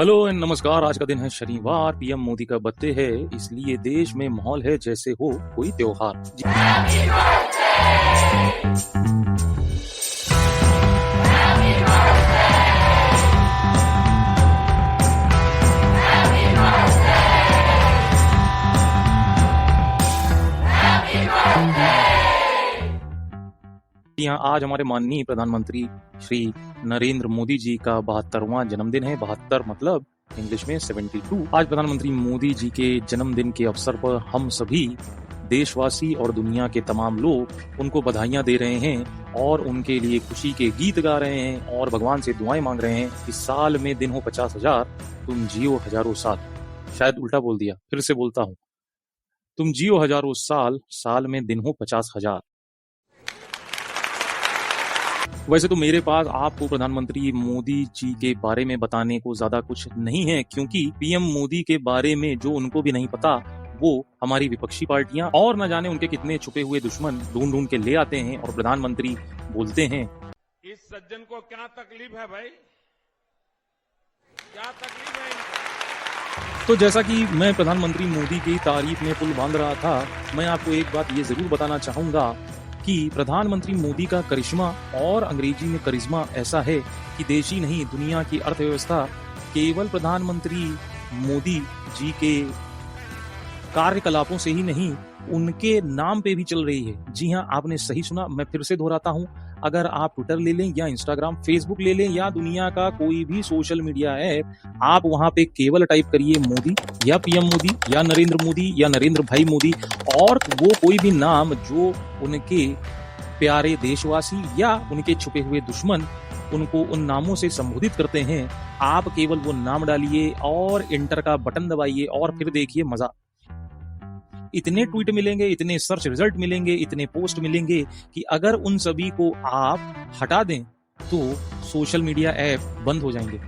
Hello and नमस्कार। आज का दिन है शनिवार। पीएम मोदी का बर्थडे है, इसलिए देश में माहौल है जैसे हो कोई त्योहार। यहाँ आज हमारे माननीय प्रधानमंत्री श्री नरेंद्र मोदी जी का 72वां जन्मदिन है। 72 मतलब इंग्लिश में 72। आज प्रधानमंत्री मोदी जी के जन्मदिन के अवसर पर हम सभी देशवासी और दुनिया के तमाम लोग उनको बधाइयां दे रहे हैं और उनके लिए खुशी के गीत गा रहे हैं और भगवान से दुआएं मांग रहे हैं कि साल में दिन हो 50,000, तुम जियो हजारों साल। शायद उल्टा बोल दिया, फिर से बोलता हूँ, तुम जियो हजारों साल, साल में दिन हो 50,000। वैसे तो मेरे पास आपको प्रधानमंत्री मोदी जी के बारे में बताने को ज्यादा कुछ नहीं है, क्योंकि पीएम मोदी के बारे में जो उनको भी नहीं पता वो हमारी विपक्षी पार्टियां और न जाने उनके कितने छुपे हुए दुश्मन ढूंढ ढूंढ के ले आते हैं और प्रधानमंत्री बोलते हैं। इस सज्जन को क्या तकलीफ है भाई, क्या तकलीफ है इनको? तो जैसा कि मैं प्रधानमंत्री मोदी की तारीफ में पुल बांध रहा था, मैं आपको एक बात ये जरूर बताना चाहूंगा कि प्रधानमंत्री मोदी का करिश्मा, और अंग्रेजी में करिश्मा ऐसा है कि देश ही नहीं दुनिया की अर्थव्यवस्था केवल प्रधानमंत्री मोदी जी के कार्यकलापों से ही नहीं, उनके नाम पे भी चल रही है। जी हाँ, आपने सही सुना। मैं फिर से दोहराता हूँ, अगर आप ट्विटर ले लें या इंस्टाग्राम, फेसबुक ले लें या दुनिया का कोई भी सोशल मीडिया ऐप, आप वहां पे केवल टाइप करिए मोदी या पीएम मोदी या नरेंद्र मोदी या नरेंद्र भाई मोदी, और वो कोई भी नाम जो उनके प्यारे देशवासी या उनके छुपे हुए दुश्मन उनको उन नामों से संबोधित करते हैं, आप केवल वो नाम डालिए और इंटर का बटन दबाइए और फिर देखिए मजा। इतने ट्वीट मिलेंगे, इतने सर्च रिजल्ट मिलेंगे, इतने पोस्ट मिलेंगे कि अगर उन सभी को आप हटा दें तो सोशल मीडिया ऐप बंद हो जाएंगे।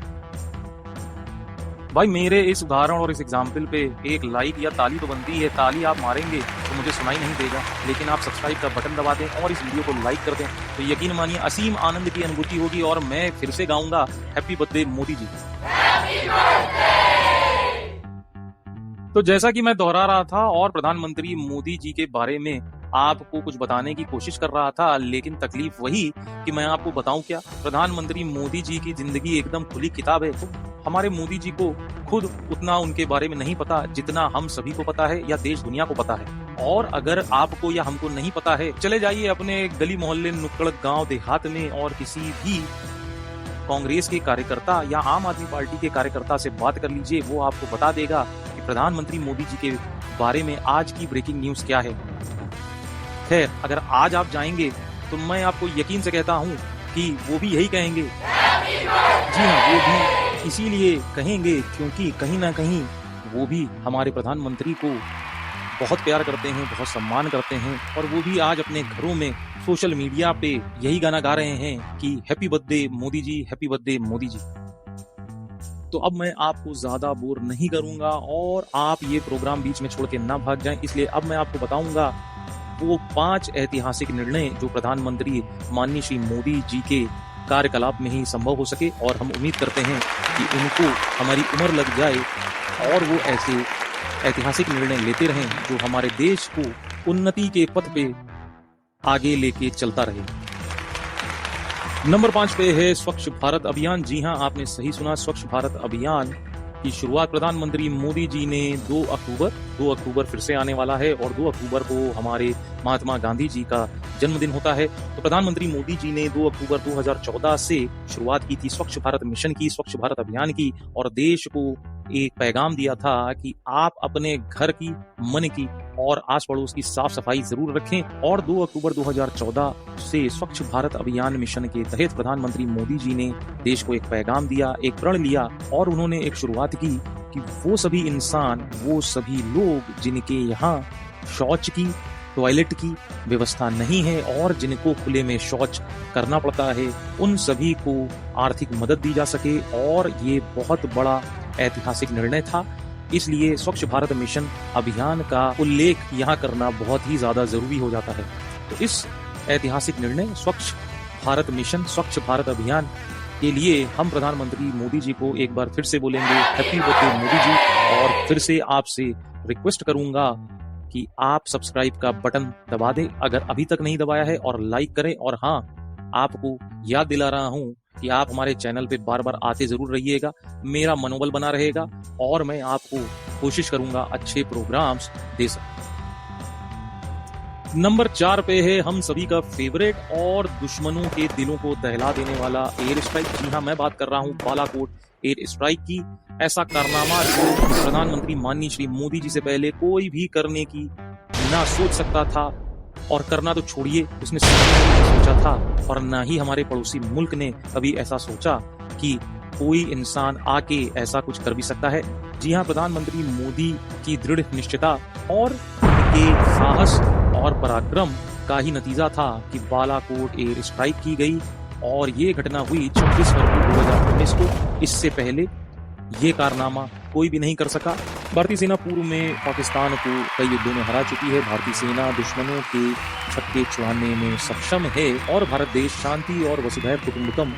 भाई मेरे इस उदाहरण और इस एग्जाम्पल पे एक लाइक या ताली तो बनती है। ताली आप मारेंगे तो मुझे सुनाई नहीं देगा, लेकिन आप सब्सक्राइब का बटन दबा दें और इस वीडियो को लाइक कर दें तो यकीन मानिए असीम आनंद की अनुभूति होगी और मैं फिर से गाऊंगा हैप्पी बर्थडे मोदी जी। तो जैसा कि मैं दोहरा रहा था और प्रधानमंत्री मोदी जी के बारे में आपको कुछ बताने की कोशिश कर रहा था, लेकिन तकलीफ वही कि मैं आपको बताऊं क्या। प्रधानमंत्री मोदी जी की जिंदगी एकदम खुली किताब है। तो हमारे मोदी जी को खुद उतना उनके बारे में नहीं पता जितना हम सभी को पता है या देश दुनिया को पता है। और अगर आपको या हमको नहीं पता है, चले जाइए अपने गली मोहल्ले, नुक्कड़, गांव देहात में और किसी भी कांग्रेस के कार्यकर्ता या आम आदमी पार्टी के कार्यकर्ता से बात कर लीजिए, वो आपको बता देगा कि प्रधानमंत्री मोदी जी के बारे में आज की ब्रेकिंग न्यूज क्या है। खैर, अगर आज आप जाएंगे तो मैं आपको यकीन से कहता हूं कि वो भी यही कहेंगे। जी हाँ, वो भी इसीलिए कहेंगे क्योंकि कहीं ना कहीं वो भी हमारे प्रधानमंत्री को बहुत प्यार करते हैं, बहुत सम्मान करते हैं, और वो भी आज अपने घरों में सोशल मीडिया पे यही गाना गा रहे हैं कि happy birthday Modi ji, happy birthday Modi ji. तो अब मैं आपको ज्यादा बोर नहीं करूंगा और आप ये प्रोग्राम बीच में छोड़ के ना भाग जाएं, इसलिए अब मैं आपको बताऊंगा वो 5 ऐतिहासिक निर्णय जो प्रधानमंत्री माननीय श्री मोदी जी के कार्यकलाप में ही संभव हो सके, और हम उम्मीद करते हैं कि उनको हमारी उम्र लग जाए और वो ऐसे ऐतिहासिक निर्णय लेते रहें जो हमारे देश को उन्नति के पथ पे आगे लेके चलता रहे। नंबर 5 पे है स्वच्छ भारत अभियान। जी हाँ, आपने सही सुना, स्वच्छ भारत अभियान की शुरुआत प्रधानमंत्री मोदी जी ने 2 अक्टूबर फिर से आने वाला है और 2 अक्टूबर को हमारे महात्मा गांधी जी का जन्मदिन होता है। तो प्रधानमंत्री मोदी जी ने 2 अक्टूबर 2014 से शुरुआत की थी स्वच्छ भारत मिशन की, स्वच्छ भारत अभियान की, और देश को एक पैगाम दिया था कि आप अपने घर की, मन की और आस पड़ोस की साफ सफाई जरूर रखें। और 2 अक्टूबर 2014 से स्वच्छ भारत अभियान मिशन के तहत प्रधानमंत्री मोदी जी ने देश को एक पैगाम दिया, एक प्रण लिया, और उन्होंने एक शुरुआत की कि वो सभी इंसान, वो सभी लोग जिनके यहाँ शौच की, टॉयलेट की व्यवस्था नहीं है और जिनको खुले में शौच करना पड़ता है, उन सभी को आर्थिक मदद दी जा सके। और ये बहुत बड़ा ऐतिहासिक निर्णय था, इसलिए स्वच्छ भारत मिशन अभियान का उल्लेख यहाँ करना बहुत ही ज्यादा जरूरी हो जाता है। तो इस ऐतिहासिक निर्णय स्वच्छ भारत मिशन, स्वच्छ भारत अभियान के लिए हम प्रधानमंत्री मोदी जी को एक बार फिर से बोलेंगे हैप्पी बर्थडे मोदी जी, और फिर से आपसे रिक्वेस्ट करूंगा कि आप सब्सक्राइब का बटन दबा दें अगर अभी तक नहीं दबाया है, और लाइक करें। और हाँ, आपको याद दिला रहा हूं कि आप हमारे चैनल पे बार बार आते जरूर रहिएगा, मेरा मनोबल बना रहेगा और मैं आपको कोशिश करूंगा अच्छे प्रोग्राम्स दे सकूं। नंबर 4 पे है हम सभी का फेवरेट और दुश्मनों के दिलों को दहला देने वाला एयर स्ट्राइक। जी हाँ, मैं बात कर रहा हूं बालाकोट एयर स्ट्राइक की। ऐसा कारनामा जो प्रधानमंत्री माननीय श्री मोदी जी से पहले कोई भी करने की ना सोच सकता था, और करना तो छोड़िए, उसने सोचा था, और ना ही हमारे पड़ोसी मुल्क ने कभी ऐसा सोचा कि कोई इंसान आके ऐसा कुछ कर भी सकता है। जी हाँ, प्रधानमंत्री मोदी की दृढ़ निश्चयता और उनके साहस और पराक्रम का ही नतीजा था कि बालाकोट एयर स्ट्राइक की गई, और ये घटना हुई 26 फरवरी 2019 को। इससे पहले ये कारनामा कोई भी नहीं कर सका। भारतीय सेना पूर्व में पाकिस्तान को कई युद्धों में हरा चुकी है। भारतीय सेना दुश्मनों के छक्के छुड़ाने में सक्षम है, और भारत देश शांति और वसुधैव कुटुंबकम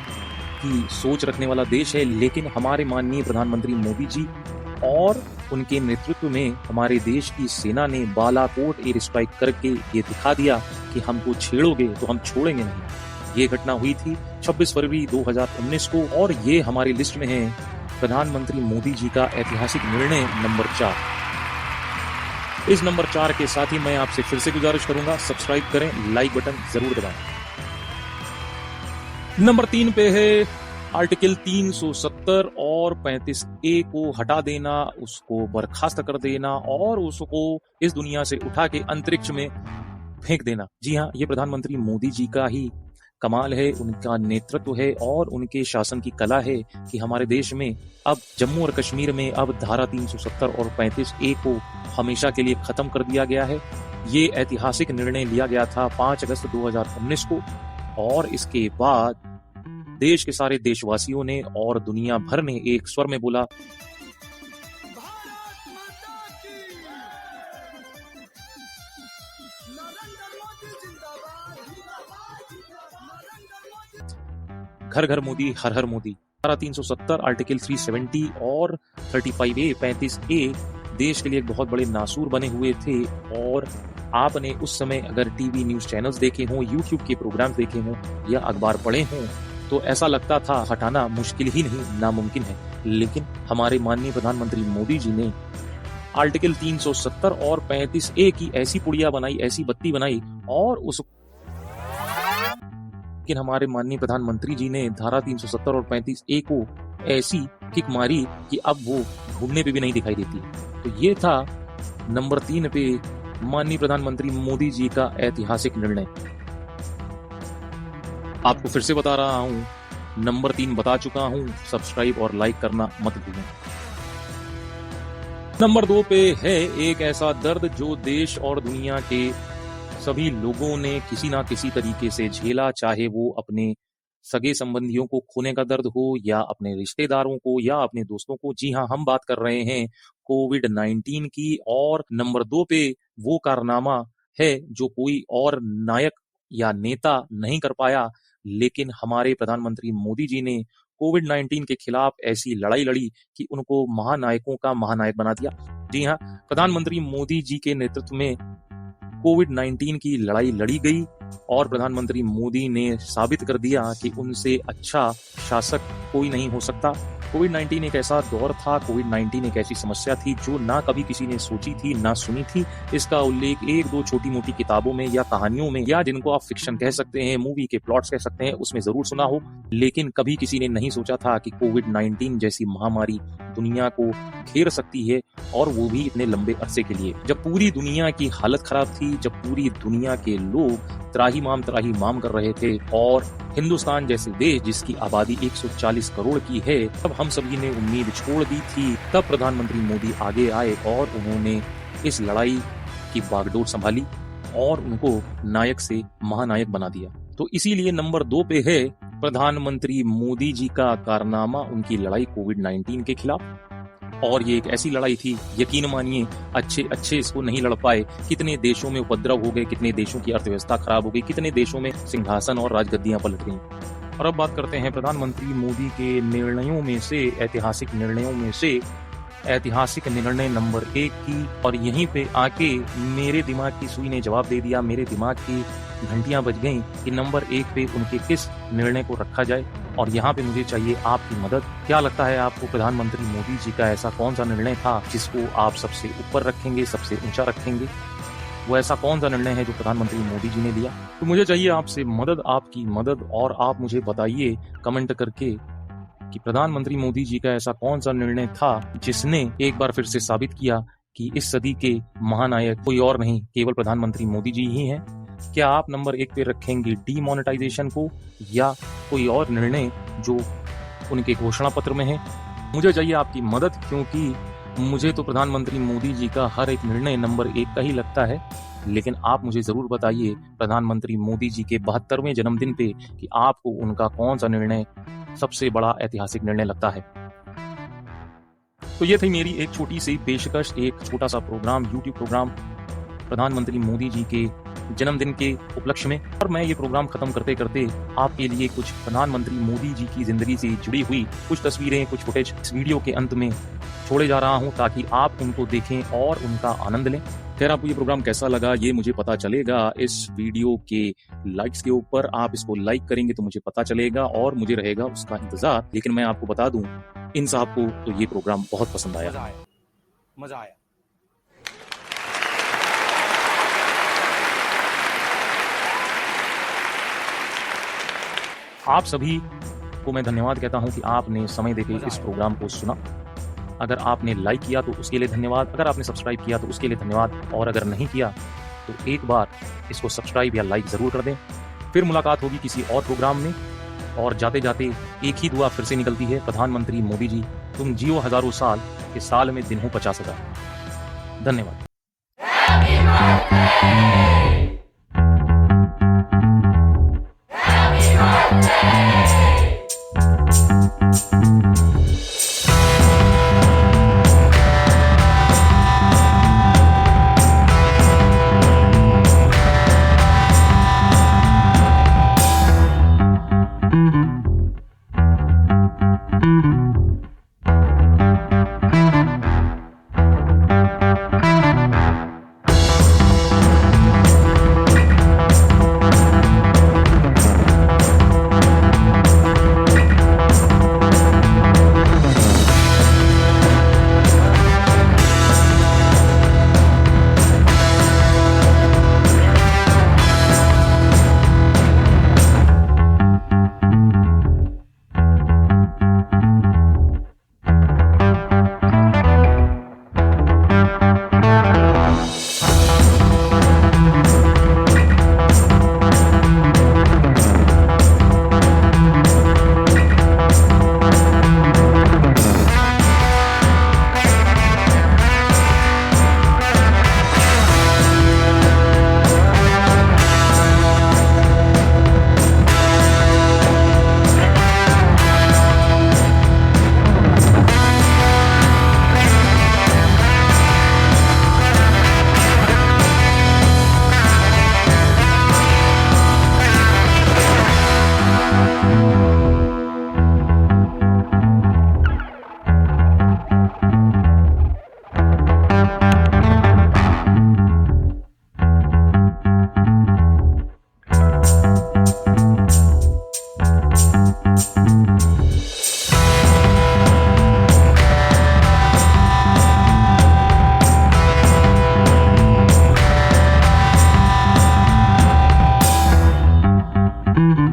की सोच रखने वाला देश है। लेकिन हमारे माननीय प्रधानमंत्री मोदी जी और उनके नेतृत्व में हमारे देश की सेना ने बालाकोट एयर स्ट्राइक करके ये दिखा दिया कि हमको छेड़ोगे तो हम छोड़ेंगे नहीं। ये घटना हुई थी 26 फरवरी 2019 को, और ये हमारी लिस्ट में है प्रधानमंत्री मोदी जी का ऐतिहासिक निर्णय नंबर 4। इस नंबर 4 के साथ ही मैं आपसे फिर से गुजारिश करूंगा, सब्सक्राइब करें, लाइक बटन जरूर दबाएं। नंबर 3 पे है आर्टिकल 370 और 35A को हटा देना, उसको बर्खास्त कर देना और उसको इस दुनिया से उठा के अंतरिक्ष में फेंक देना। जी हाँ, ये प्रधानमंत्री मोदी जी का ही कमाल है, उनका नेतृत्व है और उनके शासन की कला है कि हमारे देश में अब जम्मू और कश्मीर में अब धारा 370 और 35A को हमेशा के लिए खत्म कर दिया गया है। ये ऐतिहासिक निर्णय लिया गया था 5 अगस्त 2019 को, और इसके बाद देश के सारे देशवासियों ने और दुनिया भर ने एक स्वर में बोला, घर घर मोदी, हर हर मोदी। धारा 370, आर्टिकल 370 और 35A 35A देश के लिए एक बहुत बड़े नासूर बने हुए थे, और आपने उस समय अगर टीवी न्यूज चैनल्स देखे हों, यूट्यूब के प्रोग्राम देखे हों या अखबार पढ़े हों, तो ऐसा लगता था हटाना मुश्किल ही नहीं, नामुमकिन है। लेकिन हमारे माननीय प्रधानमंत्री मोदी जी ने आर्टिकल 370 और 35A की ऐसी पुड़िया बनाई, ऐसी बत्ती बनाई, और उस लेकिन हमारे माननीय प्रधानमंत्री जी ने धारा 370 और 35A को ऐसी किक मारी कि अब वो घूमने पे भी नहीं दिखाई देती। तो ये था नंबर 3 पे माननीय प्रधानमंत्री मोदी जी का ऐतिहासिक निर्णय। आपको फिर से बता रहा हूं, नंबर 3 बता चुका हूं, सब्सक्राइब और लाइक करना मत भूलें। नंबर 2 पे है एक ऐसा दर्द जो देश और दुनिया के सभी लोगों ने किसी ना किसी तरीके से झेला, चाहे वो अपने सगे संबंधियों को खोने का दर्द हो, या अपने रिश्तेदारों को, या अपने दोस्तों को। जी हाँ, हम बात कर रहे हैं कोविड-19 की। और नंबर 2 पे वो कारनामा है जो कोई और नायक या नेता नहीं कर पाया, लेकिन हमारे प्रधानमंत्री मोदी जी ने कोविड-19 के खिलाफ ऐसी लड़ाई लड़ी कि उनको महानायकों का महानायक बना दिया। जी हाँ, प्रधानमंत्री मोदी जी के नेतृत्व में कोविड-19 की लड़ाई लड़ी गई, और प्रधानमंत्री मोदी ने साबित कर दिया कि उनसे अच्छा शासक कोई नहीं हो सकता। कोविड-19 एक ऐसा दौर था, कोविड-19 एक ऐसी समस्या थी जो ना कभी किसी ने सोची थी, ना सुनी थी। इसका उल्लेख 1-2 छोटी मोटी किताबों में या कहानियों में, या जिनको आप फिक्शन कह सकते हैं, मूवी के प्लॉट्स कह सकते हैं, उसमें जरूर सुना हो, लेकिन कभी किसी ने नहीं सोचा था कि कोविड-19 जैसी महामारी दुनिया को घेर सकती है, और वो भी इतने लंबे अरसे के लिए। जब पूरी दुनिया की हालत खराब थी, जब पूरी दुनिया के लोग त्राहिमाम कर रहे थे, और हिंदुस्तान जैसे देश जिसकी आबादी 140 करोड़ की है, तब हम सभी ने उम्मीद छोड़ दी थी। तब प्रधानमंत्री मोदी आगे आए और उन्होंने इस लड़ाई की बागडोर संभाली और उनको नायक से महानायक बना दिया। तो इसीलिए नंबर 2 पे है प्रधानमंत्री मोदी जी का कारनामा, उनकी लड़ाई कोविड-19 के खिलाफ। और ये एक ऐसी लड़ाई थी, यकीन मानिए अच्छे इसको नहीं लड़ पाए। कितने देशों में उपद्रव हो गए, कितने देशों की अर्थव्यवस्था खराब हो गई, कितने देशों में सिंहासन और राजगद्दियां पलट गई। और अब बात करते हैं प्रधानमंत्री मोदी के निर्णयों में से, ऐतिहासिक निर्णयों में से ऐतिहासिक निर्णय नंबर 1 की। और यहीं पे आके मेरे दिमाग की सुई ने जवाब दे दिया, मेरे दिमाग की घंटियां बज गईं कि नंबर 1 पे उनके किस निर्णय को रखा जाए। और यहाँ पे मुझे चाहिए आपकी मदद। क्या लगता है आपको प्रधानमंत्री मोदी जी का ऐसा कौन सा निर्णय था जिसको आप सबसे ऊपर रखेंगे, सबसे ऊंचा रखेंगे? वो ऐसा कौन सा निर्णय है जो प्रधानमंत्री मोदी जी ने लिया? तो मुझे चाहिए आपसे मदद, आपकी मदद। और आप मुझे बताइए कमेंट करके कि प्रधानमंत्री मोदी जी का ऐसा कौन सा निर्णय था जिसने एक बार फिर से साबित किया कि इस सदी के महानायक कोई और नहीं, केवल प्रधानमंत्री मोदी जी ही हैं। क्या आप नंबर 1 पे रखेंगे डीमोनेटाइजेशन को या कोई और निर्णय जो उनके घोषणा पत्र में है? मुझे चाहिए आपकी मदद, क्योंकि मुझे तो प्रधानमंत्री मोदी जी का हर एक निर्णय नंबर 1 का ही लगता है। लेकिन आप मुझे जरूर बताइए प्रधानमंत्री मोदी जी के 72वें जन्मदिन पे कि आपको उनका कौन सा निर्णय सबसे बड़ा ऐतिहासिक निर्णय लगता है। तो ये थी मेरी एक छोटी सी पेशकश, एक छोटा सा प्रोग्राम, यूट्यूब प्रोग्राम प्रधानमंत्री मोदी जी के जन्मदिन के उपलक्ष्य में। और मैं ये प्रोग्राम खत्म करते करते आपके लिए कुछ प्रधानमंत्री मोदी जी की जिंदगी से जुड़ी हुई कुछ तस्वीरें, कुछ फुटेज इस वीडियो के अंत में छोड़े जा रहा हूं ताकि आप उनको देखें और उनका आनंद लें। खैर, आपको ये प्रोग्राम कैसा लगा ये मुझे पता चलेगा इस वीडियो के लाइक्स के ऊपर। आप इसको लाइक करेंगे तो मुझे पता चलेगा और मुझे रहेगा उसका इंतजार। लेकिन मैं आपको बता दूं, इन साहब को तो ये प्रोग्राम बहुत पसंद आया। मजा आया। आप सभी को मैं धन्यवाद कहता हूं कि आपने समय देकर इस प्रोग्राम को सुना। अगर आपने लाइक किया तो उसके लिए धन्यवाद, अगर आपने सब्सक्राइब किया तो उसके लिए धन्यवाद, और अगर नहीं किया तो एक बार इसको सब्सक्राइब या लाइक जरूर कर दें। फिर मुलाकात होगी किसी और प्रोग्राम में। और जाते जाते एक ही दुआ फिर से निकलती है, प्रधानमंत्री मोदी जी तुम जियो हजारों साल, के साल में दिन हो 50,000। धन्यवाद। Mm-hmm.